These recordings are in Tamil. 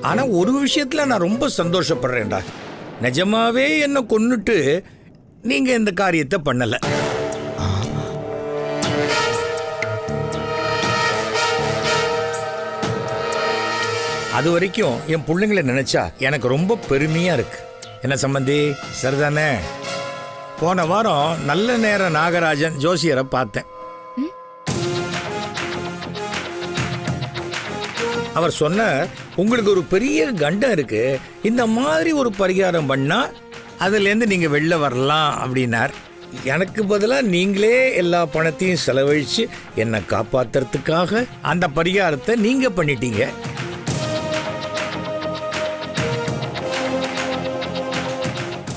ஆனா ஒரு விஷயத்துல நான் ரொம்ப சந்தோஷப்படுறேன்டா. நிஜமாவே என்ன கொன்னுட்டு நீங்க இந்த காரியத்தை பண்ணல. அது வரைக்கும் என் பிள்ளைங்களை நினைச்சா எனக்கு ரொம்ப பெருமையா இருக்கு. என்ன சம்பந்தி, சரிதானே? போன வாரம் நல்ல நேரம் நாகராஜன் ஜோசியரை பார்த்தேன். அவர் சொன்னார், உங்களுக்கு ஒரு பெரிய கண்டம் இருக்கு, இந்த மாதிரி ஒரு பரிகாரம் பண்ணா அதுலேருந்து நீங்க வெளில வரலாம் அப்படின்னார். எனக்கு பதிலாக நீங்களே எல்லா பணத்தையும் செலவழிச்சு என்னை காப்பாத்துறதுக்காக அந்த பரிகாரத்தை நீங்க பண்ணிட்டீங்க.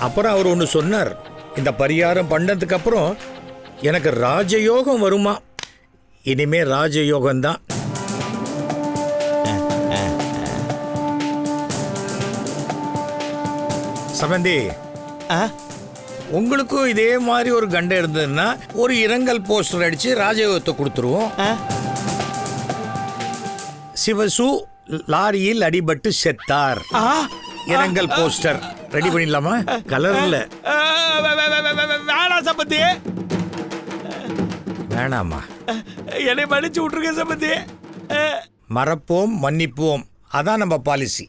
அப்புறம் அவர் ஒன்று சொன்னார், இந்த பரிகாரம் பண்ணதுக்கு அப்புறம் எனக்கு ராஜயோகம் வருமா. இனிமே ராஜயோகம்தான். சம்பந்தி, உங்களுக்கும் இதே மாதிரி ஒரு கண்டம் இருந்ததுன்னா ஒரு இரங்கல் போஸ்டர் அடிச்சு ராஜயோகத்தை கொடுத்துருவோம். சிவசு லாரியில் அடிபட்டு செத்தார், இரங்கல் போஸ்டர் ரெடி பண்ணிடலாமா? கலர்ல வேணாம் சம்பந்தி, வேணாமா? என்னை மன்னிச்சு விட்டுருங்க சம்பந்தி. மறப்போம் மன்னிப்போம், அதான் நம்ம பாலிசி.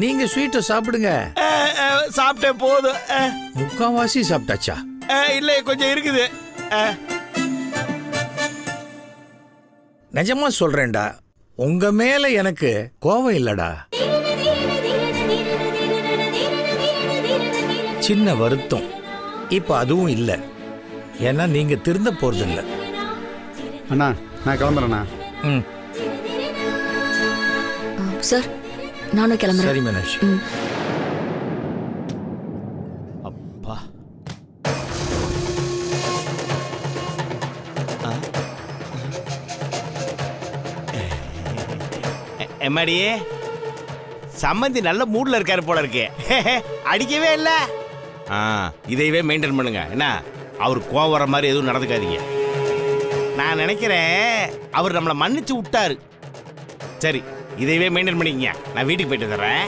நீங்க ஸ்வீட்டை சாப்பிடுங்க. சாப்பிட்டேன் போதும். முக்காவாசி சாப்பிட்டாச்சா? இல்லை, கொஞ்சம் இருக்குது. நிஜமா சொல்றேன்டா, உங்க மேல எனக்கு கோபம் இல்லடா, சின்ன வருத்தம். இப்ப அதுவும் இல்ல, ஏன்னா நீங்க திருந்த போறது இல்ல. அண்ணா நான் கிளம்புறேண்ணா. ம், சார் நானும் கிளம்புறேன். சரி மீனாட்சி. அப்பா, எம்மாடியே சம்மந்தி நல்ல மூட்ல இருக்காரு போல இருக்கு. அடிக்கவே இல்ல. இதையவே மெயின்டைன் பண்ணுங்க. என்ன, அவர் கோவம் வர மாதிரி எதுவும் நடந்துக்காதீங்க. நான் நினைக்கிறேன் அவர் நம்மளை மன்னிச்சு விட்டாரு. சரி, இதையவே மெயின்டைன் பண்ணிக்கங்க. நான் வீட்டுக்கு போயிட்டு தர்றேன்.